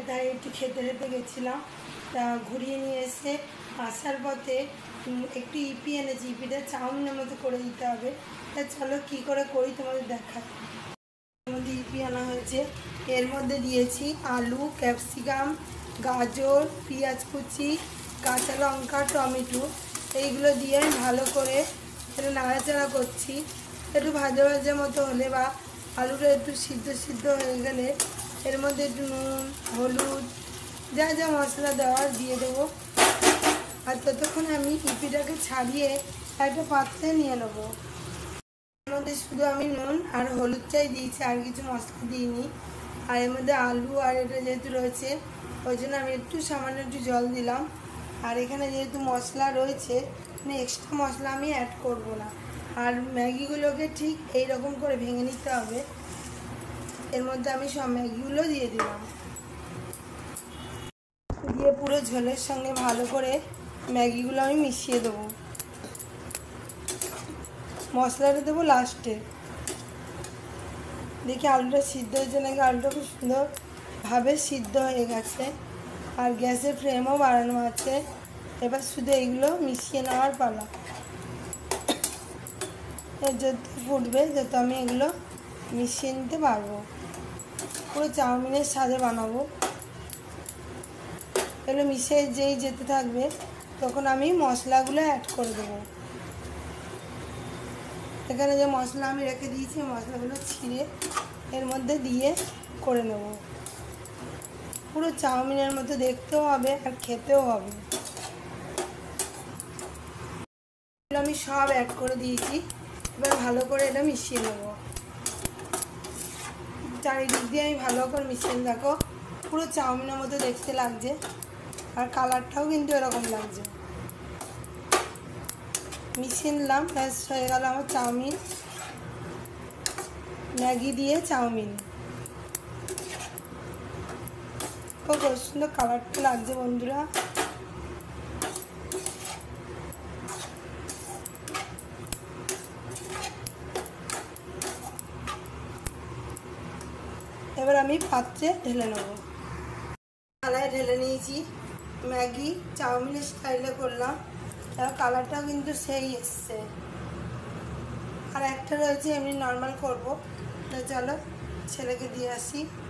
তাই একটু খেতে খেতে গেছিলাম, তা ঘুরিয়ে নিয়ে এসে আসার পথে একটু ইপি এনেছি। ইপিটা চাউমিনের মতো করে দিতে হবে। তা চলো কী করে করি তোমাদের দেখাই। এর মধ্যে ইপি আনা হয়েছে, এর মধ্যে দিয়েছি আলু, ক্যাপসিকাম, গাজর, পেঁয়াজ কুচি, কাঁচা লঙ্কা, টমেটো, এইগুলো দিয়ে আমি ভালো করে একটু নাড়াচাড়া করছি। একটু ভাজা ভাজা মতো হলে বা আলুটা একটু সিদ্ধ সিদ্ধ হয়ে গেলে এর মধ্যে একটু নুন, হলুদ, যা যা মশলা দেওয়ার দিয়ে দেবো। আর ততক্ষণ আমি ইপিটাকে ছাড়িয়ে একটা পাত্রে নিয়ে নেবো। এর মধ্যে শুধু আমি নুন আর হলুদটাই দিয়েছি, আর কিছু মশলা দিইনি। আর এর মধ্যে আলু আর এটা যেহেতু রয়েছে ওই জন্য আমি একটু সামান্য একটু জল দিলাম। আর এখানে যেহেতু মশলা রয়েছে মানে এক্সট্রা মশলা আমি অ্যাড করব না। আর ম্যাগিগুলোকে ঠিক এই রকম করে ভেঙে নিতে হবে। এর মধ্যে আমি সব ম্যাগিগুলো দিয়ে দিলাম, দিয়ে পুরো ঝোলের সঙ্গে ভালো করে ম্যাগিগুলো আমি মিশিয়ে দেবো। মশলাটা দেবো লাস্টে। দেখি আলুটা সিদ্ধ হয়েছে নাকি। আলুটা খুব সুন্দরভাবে সিদ্ধ হয়ে গেছে, আর গ্যাসের ফ্লেমও বাড়ানো আছে। এবার শুধু এইগুলো মিশিয়ে নেওয়ার পালা। যত ফুটবে যত আমি এগুলো মিশিয়ে নিতে পারবো। পুরো চাউমিনের স্বাদে বানাবো। এগুলো মিশিয়ে যেই যেতে থাকবে তখন আমি মশলাগুলো অ্যাড করে দেবো। এখানে যে মশলা আমি রেখে দিয়েছি মশলাগুলো ছিঁড়ে এর মধ্যে দিয়ে করে নেব। পুরো চাউমিনের মতো দেখতেও হবে আর খেতেও হবে। আমি সব অ্যাড করে দিয়েছি, এবার ভালো করে এটা মিশিয়ে নেব। চারিদিক দিয়ে আমি ভালো করে মিশিয়ে দেখো পুরো চাউমিনের মতো দেখতে লাগছে, আর কালারটাও কিন্তু এরকম লাগছে। মিশিয়ে নিলাম, ব্যাস হয়ে গেল আমার চাউমিন, ম্যাগি দিয়ে চাউমিন। খুব সুন্দর কালারটা লাগছে বন্ধুরা। এবার আমি পাত্রে ঢেলে নেব। থালায় ঢেলে নিয়েছি, ম্যাগি চাউমিনের স্টাইলে করলাম। তার কালারটাও কিন্তু সেই এসছে। আর একটা রয়েছে এমনি নর্মাল করবো। তো চলো ছেলেকে দিয়ে আসি।